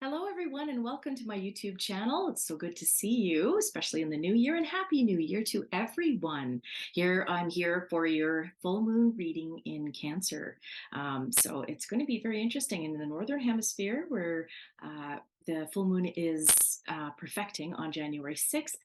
Hello, everyone, and welcome to my YouTube channel. It's so good to see you, especially in the new year, and Happy New Year to everyone. I'm here for your full moon reading in Cancer. So it's going to be very interesting in the Northern Hemisphere where the full moon is perfecting on January 6th,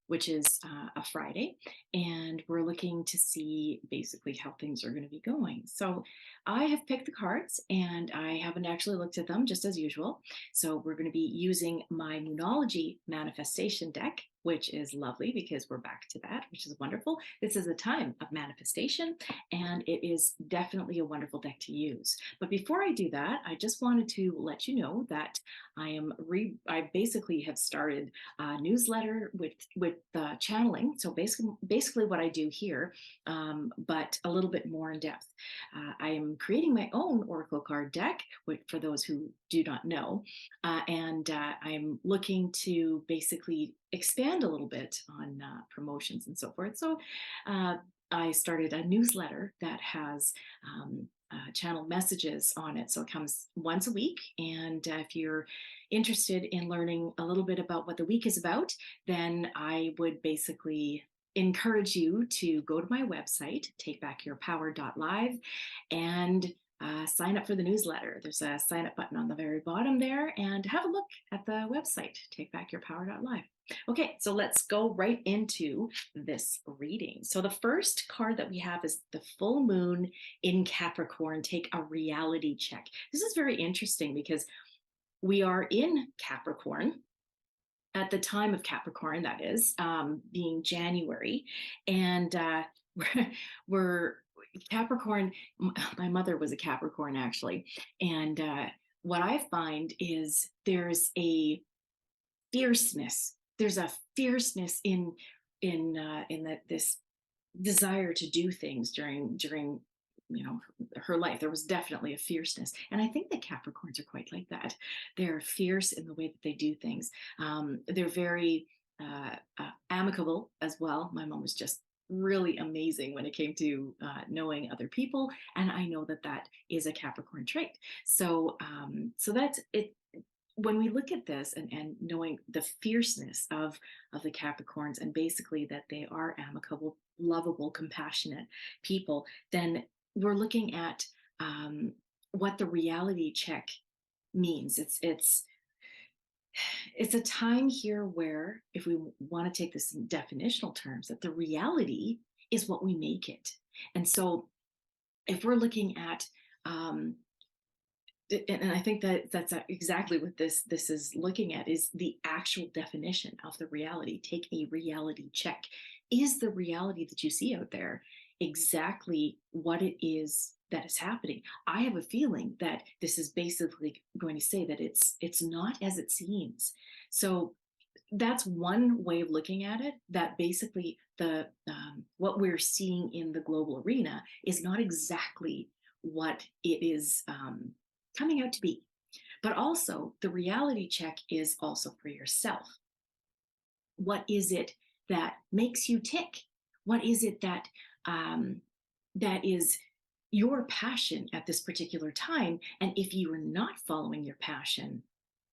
which is a Friday, and we're looking to see basically how things are going to be going. So I have picked the cards and I haven't actually looked at them just as usual. So we're going to be using my Moonology manifestation deck, which is lovely because we're back to that, which is wonderful. This is a time of manifestation and it is definitely a wonderful deck to use. But before I do that, I just wanted to let you know that I basically have started a newsletter with channeling. So basically what I do here, but a little bit more in depth. I am creating my own oracle card deck, which, for those who do not know, and I'm looking to basically expand a little bit on promotions and so forth. So I started a newsletter that has channel messages on it. So it comes once a week. And if you're interested in learning a little bit about what the week is about, then I would basically encourage you to go to my website, takebackyourpower.live, and sign up for the newsletter. There's a sign up button on the very bottom there, and have a look at the website, takebackyourpower.live. Okay, so let's go right into this reading. So the first card that we have is the full moon in Capricorn. Take a reality check. This is very interesting because we are in Capricorn at the time of Capricorn, that is, being January. And we're Capricorn. My mother was a Capricorn, actually. And what I find is there's a fierceness in that this desire to do things during her life. There was definitely a fierceness, and I think that Capricorns are quite like that. They're fierce in the way that they do things. They're very amicable as well. My mom was just really amazing when it came to knowing other people, and I know that that is a Capricorn trait. So that's it. When we look at this and knowing the fierceness of the Capricorns, and basically that they are amicable, lovable, compassionate people, then we're looking at what the reality check means. It's a time here where, if we want to take this in definitional terms, that the reality is what we make it. And so if we're looking at and I think that that's exactly what this is looking at, is the actual definition of the reality. Take a reality check. Is the reality that you see out there exactly what it is that is happening? I have a feeling that this is basically going to say that it's not as it seems. So that's one way of looking at it, that basically the what we're seeing in the global arena is not exactly what it is coming out to be. But also, the reality check is also for yourself. What is it that makes you tick? What is it that is your passion at this particular time? And if you are not following your passion,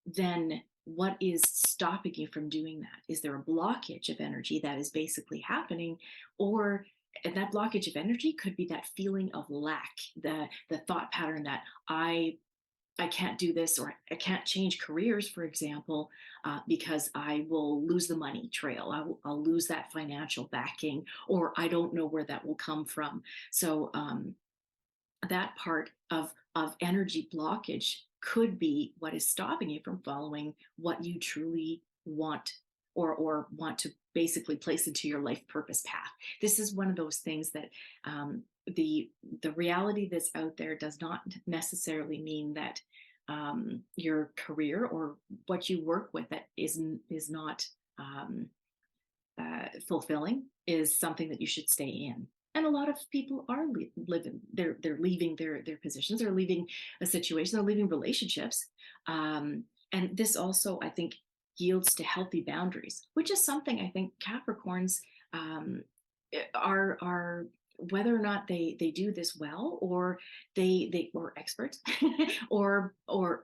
then what is stopping you from doing that? Is there a blockage of energy that is basically happening? Or and that blockage of energy could be that feeling of lack, the thought pattern that I can't do this, or I can't change careers, for example, because I will lose the money trail. I'll lose that financial backing, or I don't know where that will come from. So that part of energy blockage could be what is stopping you from following what you truly want, or want to basically place into your life purpose path. This is one of those things that the reality that's out there does not necessarily mean that your career or what you work with that is not fulfilling is something that you should stay in. And a lot of people are living, they're leaving their positions, they're leaving a situation, they're leaving relationships. And this also, I think, yields to healthy boundaries, which is something I think Capricorns are whether or not they do this well, or they or experts, or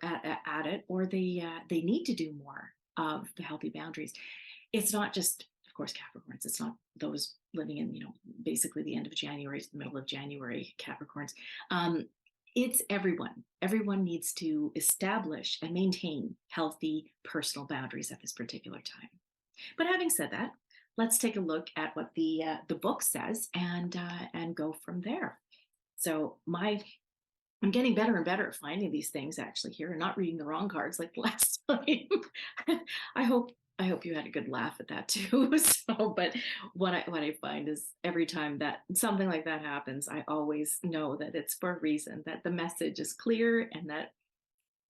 at it, or they need to do more of the healthy boundaries. It's not just, of course, Capricorns. It's not those living in, basically the end of January to the middle of January Capricorns. It's everyone. Everyone needs to establish and maintain healthy personal boundaries at this particular time. But having said that, let's take a look at what the book says, and go from there. So I'm getting better and better at finding these things actually here, and not reading the wrong cards like the last time. I hope I hope you had a good laugh at that too. So, but what I find is every time that something like that happens, I always know that it's for a reason, that the message is clear, and that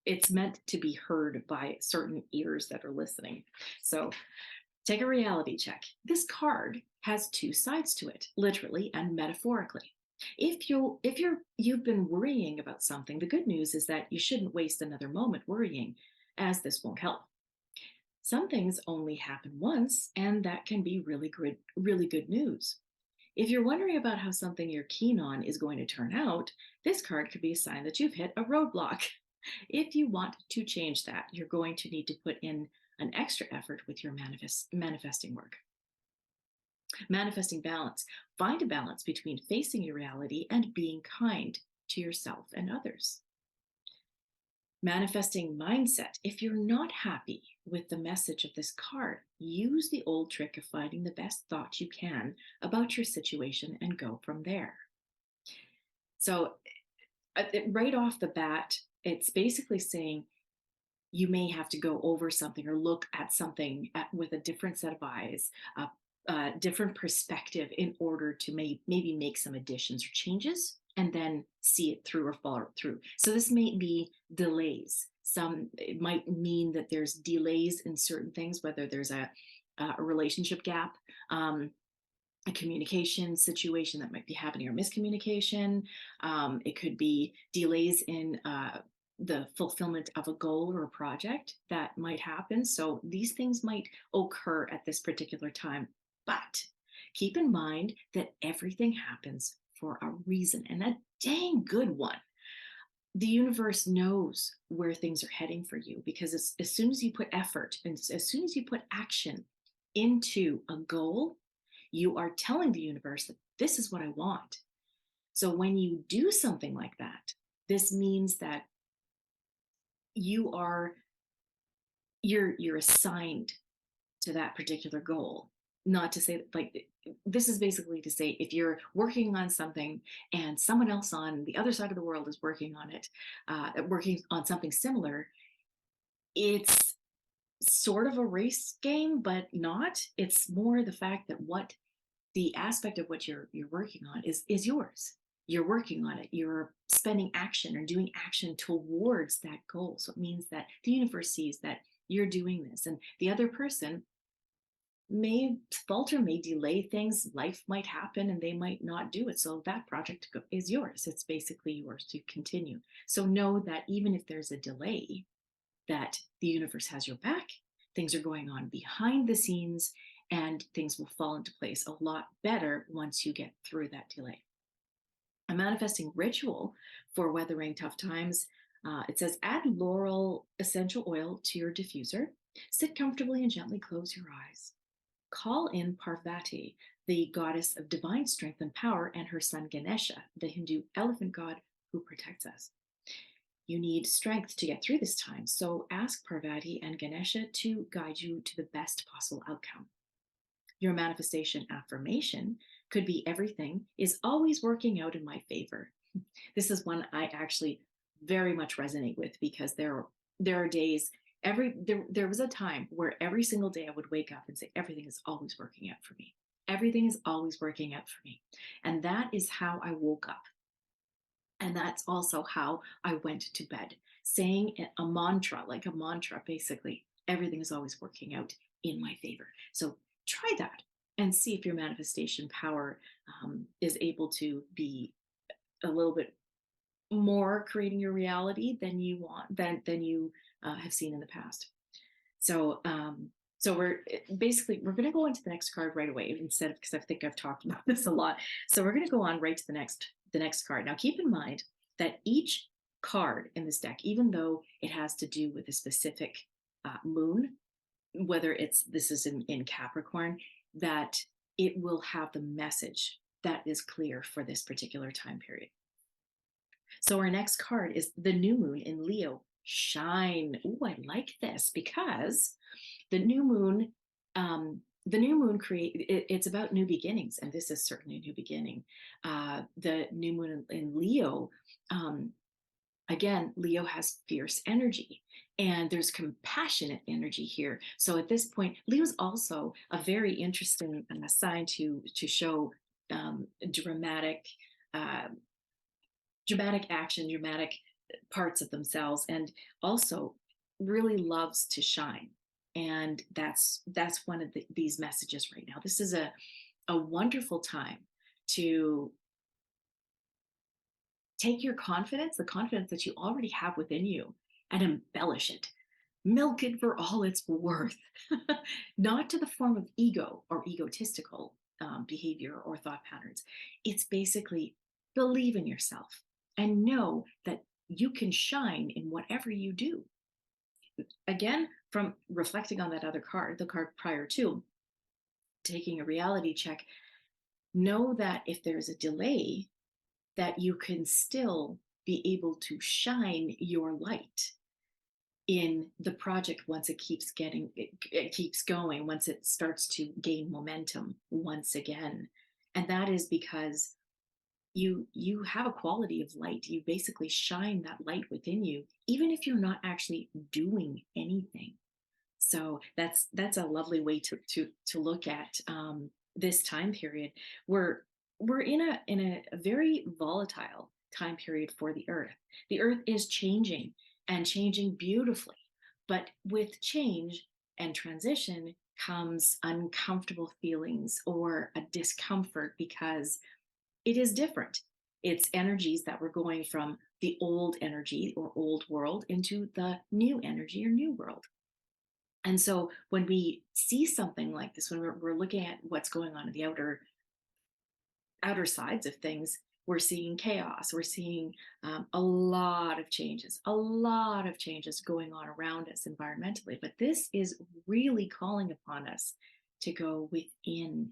it's meant to be heard by certain ears that are listening. So take a reality check. This card has two sides to it, literally and metaphorically. If you've been worrying about something, the good news is that you shouldn't waste another moment worrying, as this won't help. Some things only happen once, and that can be really good news. If you're wondering about how something you're keen on is going to turn out, this card could be a sign that you've hit a roadblock. If you want to change that, you're going to need to put in an extra effort with your manifesting work. Manifesting balance. Find a balance between facing your reality and being kind to yourself and others. Manifesting mindset. If you're not happy with the message of this card, use the old trick of finding the best thought you can about your situation and go from there. So, right off the bat, it's basically saying you may have to go over something or look at something with a different set of eyes, a different perspective, in order to maybe make some additions or changes, and then see it through or follow it through. So this may be delays. It might mean that there's delays in certain things, whether there's a relationship gap, a communication situation that might be happening, or miscommunication. It could be delays in the fulfillment of a goal or a project that might happen. So these things might occur at this particular time. But keep in mind that everything happens for a reason, and a dang good one. The universe knows where things are heading for you, because as soon as you put effort and as soon as you put action into a goal, you are telling the universe that this is what I want. So when you do something like that, this means that you are you're assigned to that particular goal. Not to say that, like, this is basically to say, if you're working on something and someone else on the other side of the world is working on it, working on something similar, it's sort of a race game, but not. It's more the fact that what the aspect of what you're working on is yours. You're working on it. You're spending action or doing action towards that goal. So it means that the universe sees that you're doing this, and the other person may falter, may delay things. Life might happen and they might not do it. So that project is yours. It's basically yours to continue. So know that even if there's a delay, that the universe has your back. Things are going on behind the scenes, and things will fall into place a lot better once you get through that delay. A manifesting ritual for weathering tough times. It says, add laurel essential oil to your diffuser. Sit comfortably and gently close your eyes. Call in Parvati, the goddess of divine strength and power, and her son Ganesha, the Hindu elephant god who protects us. You need strength to get through this time, so ask Parvati and Ganesha to guide you to the best possible outcome. Your manifestation affirmation could be, everything is always working out in my favor. This is one I actually very much resonate with, because there are days, there was a time where every single day I would wake up and say, everything is always working out for me. Everything is always working out for me. And that is how I woke up. And that's also how I went to bed, saying a mantra, like a mantra, basically, everything is always working out in my favor. So try that and see if your manifestation power is able to be a little bit more creating your reality than you want, than you have seen in the past. So So we're going to go into the next card right away instead of, because I think I've talked about this a lot. So we're going to go on right to the next card. Now keep in mind that each card in this deck, even though it has to do with a specific moon, whether this is in Capricorn, that it will have the message that is clear for this particular time period. So our next card is the new moon in Leo. Shine. Oh, I like this because the new moon, it's about new beginnings, and this is certainly a new beginning. The new moon in Leo, um, again, Leo has fierce energy and there's compassionate energy here. So at this point, Leo's also a very interesting sign to show dramatic uh, dramatic action, dramatic parts of themselves, and also really loves to shine. And that's one of these messages right now. This is a wonderful time to take your confidence, the confidence that you already have within you, and embellish it. Milk it for all it's worth, not to the form of ego or egotistical behavior or thought patterns. It's basically believe in yourself and know that you can shine in whatever you do. Again, from reflecting on that other card, the card prior to, taking a reality check, know that if there's a delay, that you can still be able to shine your light in the project once it keeps going, once it starts to gain momentum once again. And that is because you have a quality of light. You basically shine that light within you even if you're not actually doing anything. So that's a lovely way to look at this time period. We're in a very volatile time period for the earth. The earth is changing and changing beautifully, but with change and transition comes uncomfortable feelings or a discomfort because it is different. It's energies that we're going from the old energy or old world into the new energy or new world. And so when we see something like this, when we're looking at what's going on in the outer sides of things, we're seeing chaos. We're seeing a lot of changes going on around us environmentally. But this is really calling upon us to go within,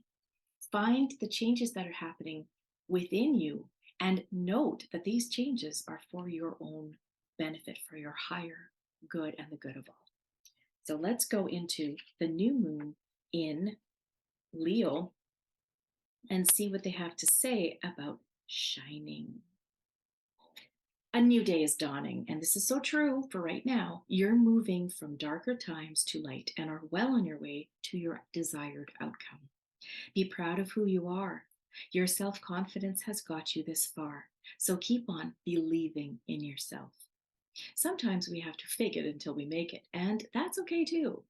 find the changes that are happening within you, and note that these changes are for your own benefit, for your higher good and the good of all. So let's go into the new moon in Leo and see what they have to say about shining. A new day is dawning, and this is so true for right now. You're moving from darker times to light and are well on your way to your desired outcome. Be proud of who you are. Your self confidence has got you this far, so keep on believing in yourself. Sometimes we have to fake it until we make it, and that's okay too.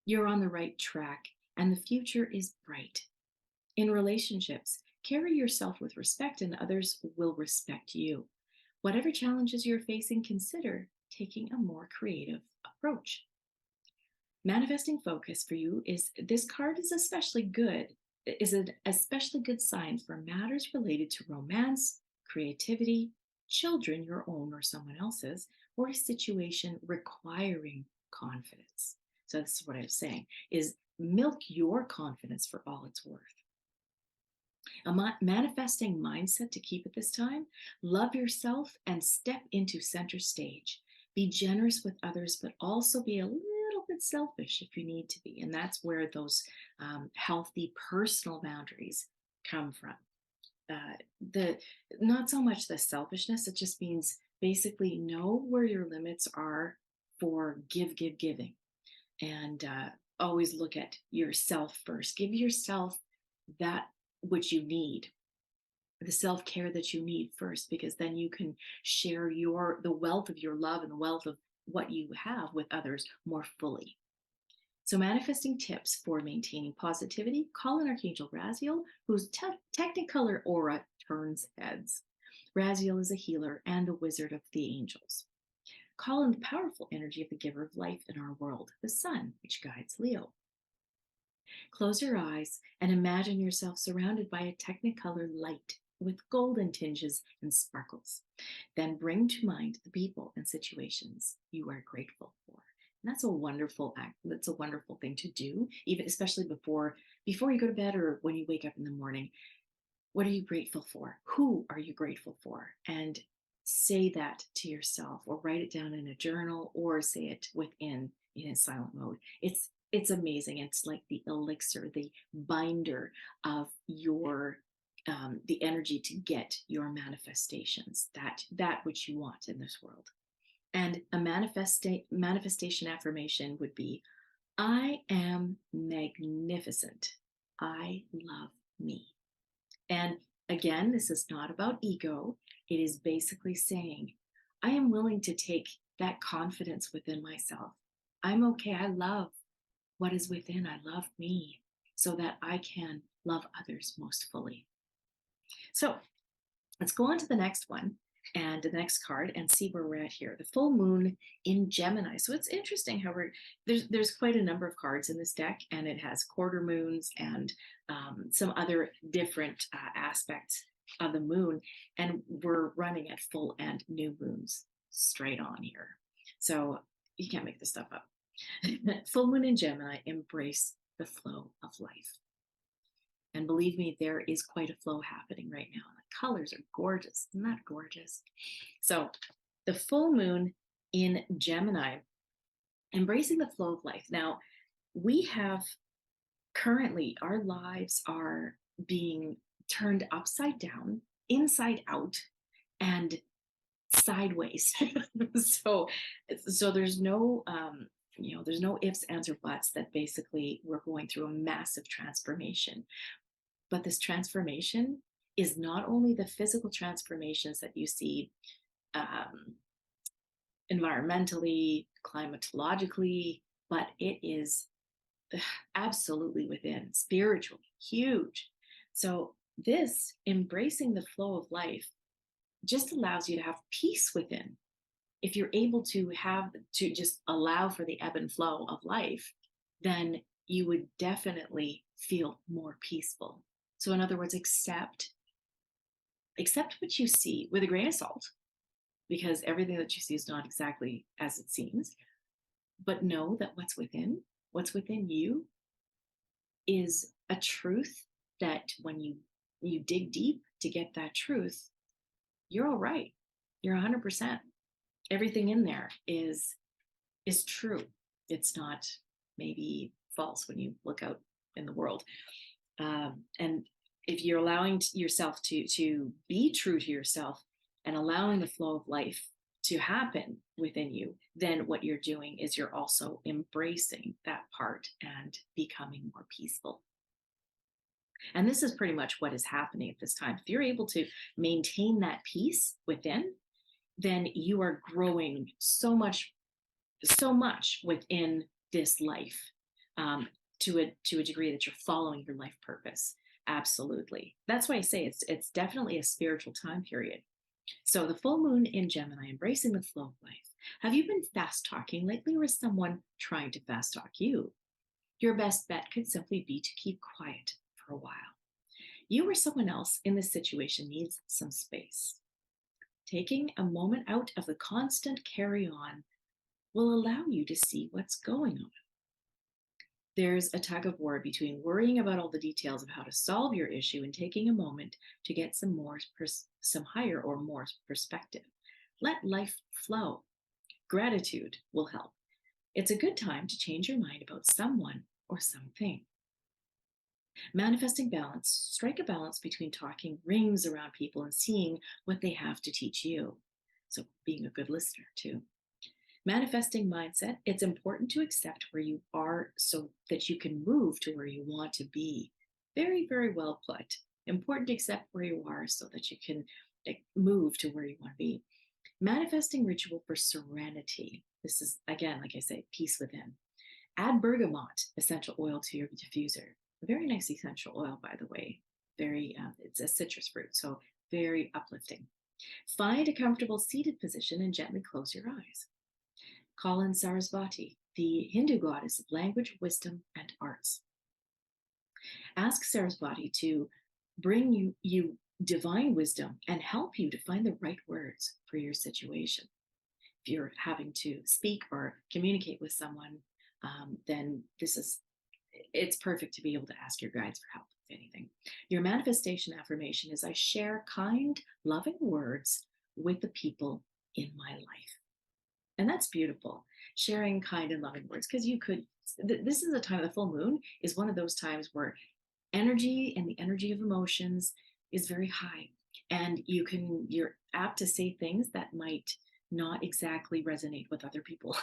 You're on the right track, and the future is bright. In relationships, carry yourself with respect, and others will respect you. Whatever challenges you're facing, consider taking a more creative approach. Manifesting focus for you is this card is an especially good sign for matters related to romance, creativity, children, your own or someone else's, or a situation requiring confidence. So this is what I was saying, is milk your confidence for all it's worth. A manifesting mindset to keep at this time: love yourself and step into center stage. Be generous with others, but also be a little bit selfish if you need to be. And that's where those healthy personal boundaries come from. The Not so much the selfishness, it just means basically know where your limits are for giving, and always look at yourself first. Give yourself that which you need, the self-care that you need first, because then you can share the wealth of your love and the wealth of what you have with others more fully. So manifesting tips for maintaining positivity: call in Archangel Raziel, whose technicolor aura turns heads. Raziel is a healer and the wizard of the angels. Call in the powerful energy of the giver of life in our world, the sun, which guides Leo. Close your eyes and imagine yourself surrounded by a technicolor light with golden tinges and sparkles. Then bring to mind the people and situations you are grateful for. And that's a wonderful act. That's a wonderful thing to do, even especially before you go to bed or when you wake up in the morning. What are you grateful for? Who are you grateful for? And say that to yourself, or write it down in a journal, or say it within in a silent mode. It's amazing. It's like the elixir, the binder of your the energy to get your manifestations, that which you want in this world. And a manifestation affirmation would be, I am magnificent. I love me. And again, this is not about ego. It is basically saying, I am willing to take that confidence within myself. I'm okay. I love what is within. I love me so that I can love others most fully. So let's go on to the next one and the next card and see where we're at here. The full moon in Gemini. So it's interesting how there's quite a number of cards in this deck, and it has quarter moons and some other different aspects of the moon, and we're running at full and new moons straight on here. So you can't make this stuff up. Full moon in Gemini, embrace the flow of life. And believe me, there is quite a flow happening right now. The colors are gorgeous. Isn't that gorgeous? So the full moon in Gemini, embracing the flow of life. Now, we have currently, our lives are being turned upside down, inside out, and sideways. so there's no there's no ifs, ands, or buts that basically we're going through a massive transformation. But this transformation is not only the physical transformations that you see um, environmentally, climatologically, but it is absolutely within, spiritually, huge. So, this embracing the flow of life just allows you to have peace within. If you're able to just allow for the ebb and flow of life, then you would definitely feel more peaceful. So in other words, accept what you see with a grain of salt, because everything that you see is not exactly as it seems. But know that what's within you is a truth that when you dig deep to get that truth, you're all right. You're 100%. Everything in there is true. It's not maybe false when you look out in the world. And if you're allowing yourself to be true to yourself and allowing the flow of life to happen within you, then what you're doing is you're also embracing that part and becoming more peaceful. And this is pretty much what is happening at this time. If you're able to maintain that peace within, then you are growing so much within this life, to a degree that you're following your life purpose. Absolutely. That's why I say it's definitely a spiritual time period. So the full moon in Gemini, embracing the flow of life. Have you been fast talking lately, or is someone trying to fast talk you? Your best bet could simply be to keep quiet for a while. You or someone else in this situation needs some space. Taking a moment out of the constant carry on will allow you to see what's going on. There's a tug of war between worrying about all the details of how to solve your issue and taking a moment to get some higher or more perspective. Let life flow. Gratitude will help. It's a good time to change your mind about someone or something. Manifesting balance. Strike a balance between talking rings around people and seeing what they have to teach you. So being a good listener too. Manifesting mindset. It's important to accept where you are so that you can move to where you want to be. Very, very well put. Important to accept where you are so that you can move to where you want to be. Manifesting ritual for serenity. This is, again, like I say, peace within. Add bergamot essential oil to your diffuser. A very nice essential oil, by the way. It's a citrus fruit, so very uplifting. Find a comfortable seated position and gently close your eyes. Call in Sarasvati, the Hindu goddess of language, wisdom, and arts. Ask Saraswati to bring you divine wisdom and help you to find the right words for your situation. If you're having to speak or communicate with someone, then it's perfect to be able to ask your guides for help with anything. Your manifestation affirmation is: I share kind, loving words with the people in my life. And that's beautiful. Sharing kind and loving words, because this is a time, the full moon is one of those times where energy and the energy of emotions is very high, and you're apt to say things that might not exactly resonate with other people,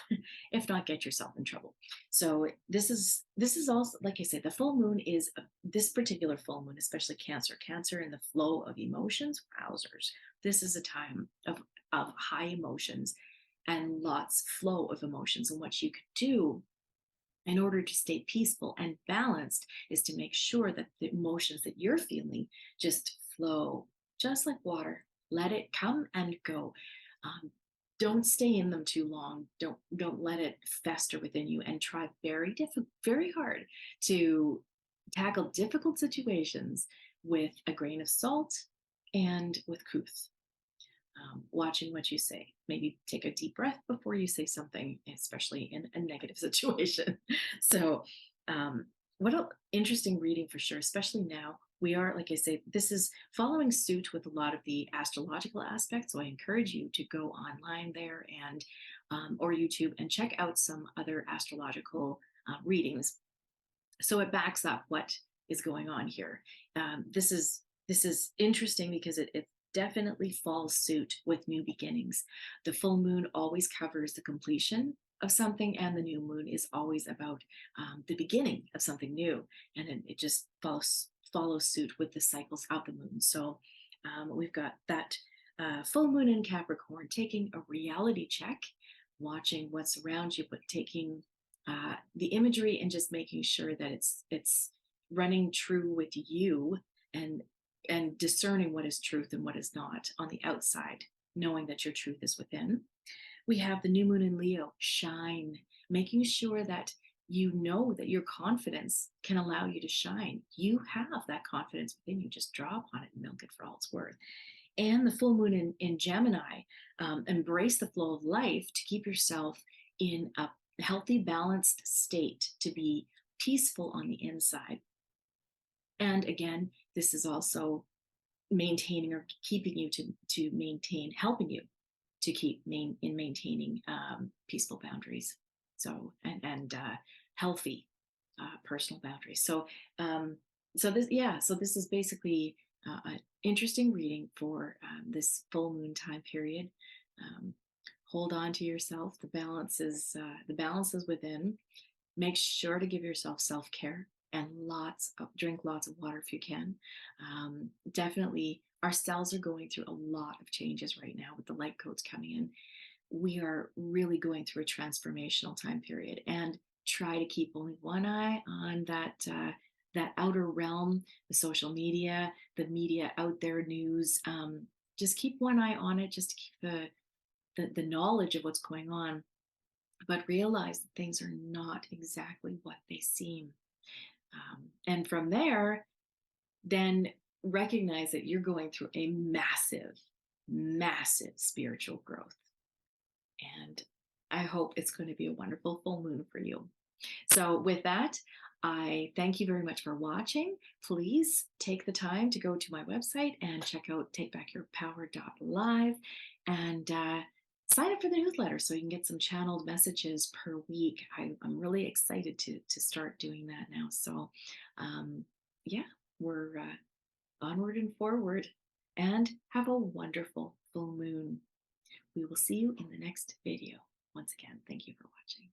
if not get yourself in trouble. So this is also, like I said, the full moon is this particular full moon, especially Cancer and the flow of emotions. Wowzers, this is a time of high emotions and lots flow of emotions. And what you could do in order to stay peaceful and balanced is to make sure that the emotions that you're feeling just flow, just like water. Let it come and go. um, don't stay in them too long. Don't let it fester within you, and try very hard to tackle difficult situations with a grain of salt and with truth. Watching what you say. Maybe take a deep breath before you say something, especially in a negative situation. So, um, what an interesting reading for sure, especially now. We are, like I say, this is following suit with a lot of the astrological aspects. So I encourage you to go online there and or YouTube and check out some other astrological readings, so it backs up what is going on here. This is interesting because it definitely falls suit with new beginnings. The full moon always covers the completion of something, and the new moon is always about the beginning of something new, and then it just follows suit with the cycles of the moon. So we've got that full moon in Capricorn, taking a reality check, watching what's around you, but taking the imagery and just making sure that it's running true with you, and discerning what is truth and what is not on the outside, knowing that your truth is within. We have the new moon in Leo, shine, making sure that you know that your confidence can allow you to shine. You have that confidence within you. Just draw upon it and milk it for all it's worth. And the full moon in Gemini, embrace the flow of life to keep yourself in a healthy, balanced state, to be peaceful on the inside. And again, this is also maintaining or keeping you to maintain, helping you to keep maintaining peaceful boundaries. So and healthy personal boundaries. So this is basically an interesting reading for this full moon time period. Um, Hold on to yourself. The balance is within. Make sure to give yourself self care and drink lots of water if you can. Definitely, our cells are going through a lot of changes right now with the light codes coming in. We are really going through a transformational time period, and try to keep only one eye on that outer realm, the social media, the media out there, news. Just keep one eye on it, just to keep the knowledge of what's going on, but realize that things are not exactly what they seem. And from there, then recognize that you're going through a massive, massive spiritual growth. And I hope it's going to be a wonderful full moon for you. So, with that, I thank you very much for watching. Please take the time to go to my website and check out takebackyourpower.live, and sign up for the newsletter so you can get some channeled messages per week. I'm really excited to start doing that now. So, yeah, we're onward and forward, and have a wonderful full moon. We will see you in the next video. Once again, thank you for watching.